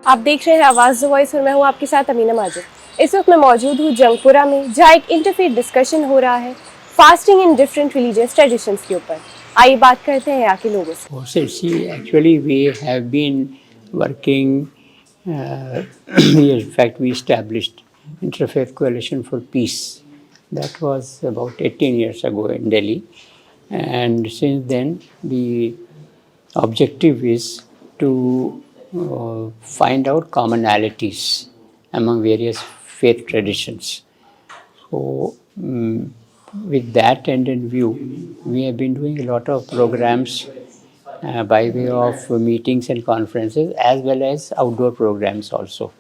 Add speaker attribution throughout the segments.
Speaker 1: आप देख रहे हैं आवाज़ द वॉइस और मैं हूं आपके साथ अमीना माजिद। इस वक्त मैं मौजूद हूं जंगपुरा में, जहां एक इंटरफेथ डिस्कशन हो रहा है fasting in different religious traditions के ऊपर। आइए बात करते हैं यहाँ के लोगों से।
Speaker 2: See, actually, we have been working. In fact, we established Interfaith Coalition for Peace. That was about 18 years ago in Delhi, and since then, the objective is to find out commonalities among various faith traditions. So, with that end in view, we have been doing a lot of programs by way of meetings and conferences as well as outdoor programs also.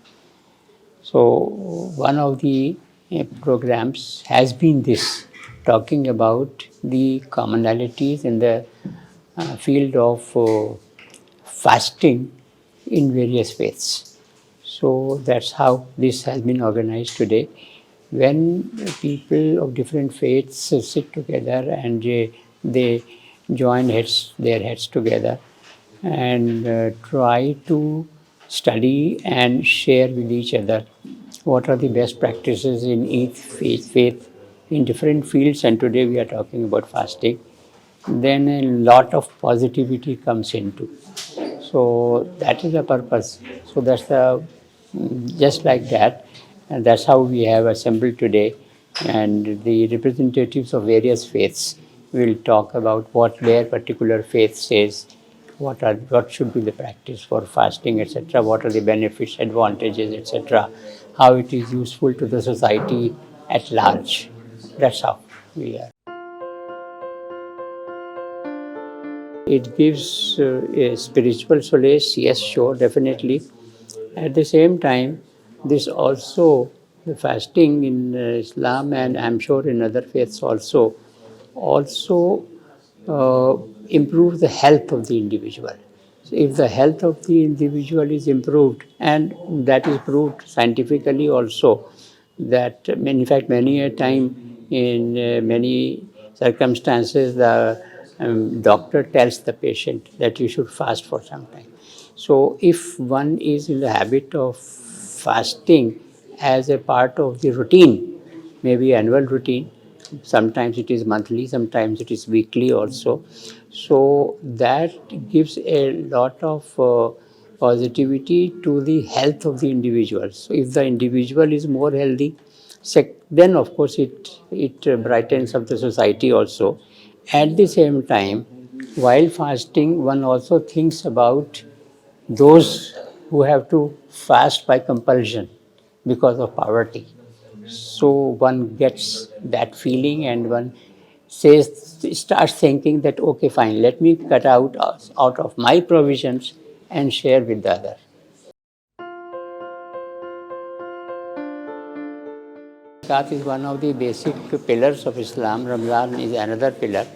Speaker 2: So, one of the programs has been this, talking about the commonalities in the field of fasting in various faiths. So, that's how this has been organized today. When people of different faiths sit together and they join their heads together and try to study and share with each other what are the best practices in each faith in different fields, and today we are talking about fasting, then a lot of positivity comes into. So that is the purpose. So that's the just like that, and that's how we have assembled today. And the representatives of various faiths will talk about what their particular faith says, what should be the practice for fasting, etc. What are the benefits, advantages, etc. How it is useful to the society at large. That's how we are. It gives a spiritual solace, yes, sure, definitely. At the same time, this also, the fasting in Islam and I'm sure in other faiths also improves the health of the individual. So if the health of the individual is improved, and that is proved scientifically also, that in fact many a time in many circumstances the doctor tells the patient that you should fast for some time. So if one is in the habit of fasting as a part of the routine, maybe annual routine, sometimes it is monthly, sometimes it is weekly also. So that gives a lot of positivity to the health of the individual. So if the individual is more healthy, then of course it brightens up the society also. At the same time, while fasting, one also thinks about those who have to fast by compulsion because of poverty. So one gets that feeling and one starts thinking that, okay, fine, let me cut out of my provisions and share with the other. Zakat is one of the basic pillars of Islam. Ramadan is another pillar.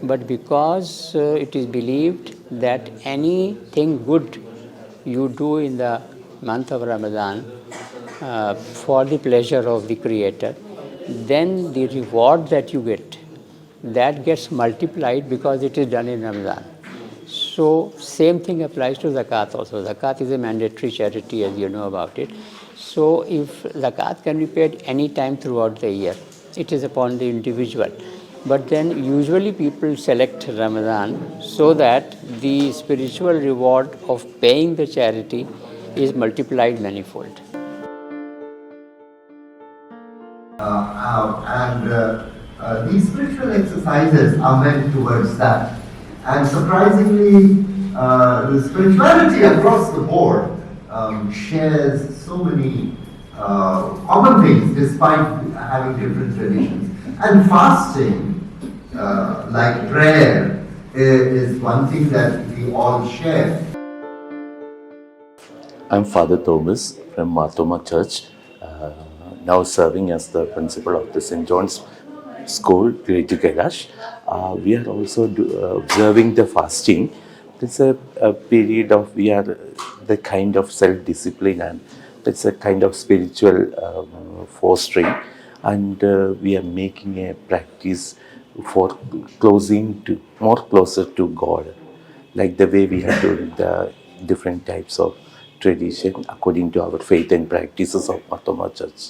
Speaker 2: But because it is believed that anything good you do in the month of Ramadan for the pleasure of the Creator, then the reward that you get, that gets multiplied because it is done in Ramadan. So same thing applies to Zakat also. Zakat is a mandatory charity, as you know about it. So if Zakat can be paid any time throughout the year, it is upon the individual. But then usually people select Ramadan so that the spiritual reward of paying the charity is multiplied manifold.
Speaker 3: These spiritual exercises are meant towards that. And surprisingly, the spirituality across the board shares so many common things despite having different traditions. And fasting, like prayer, is one thing that we all share.
Speaker 4: I'm Father Thomas from Marthoma Church, now serving as the principal of the St. John's School, Greater Kailash. We are also observing the fasting. It's a period of, we are the kind of self-discipline, and it's a kind of spiritual fostering, and we are making a practice for more closer to God, like the way we have done the different types of tradition according to our faith and practices of Matoma Church.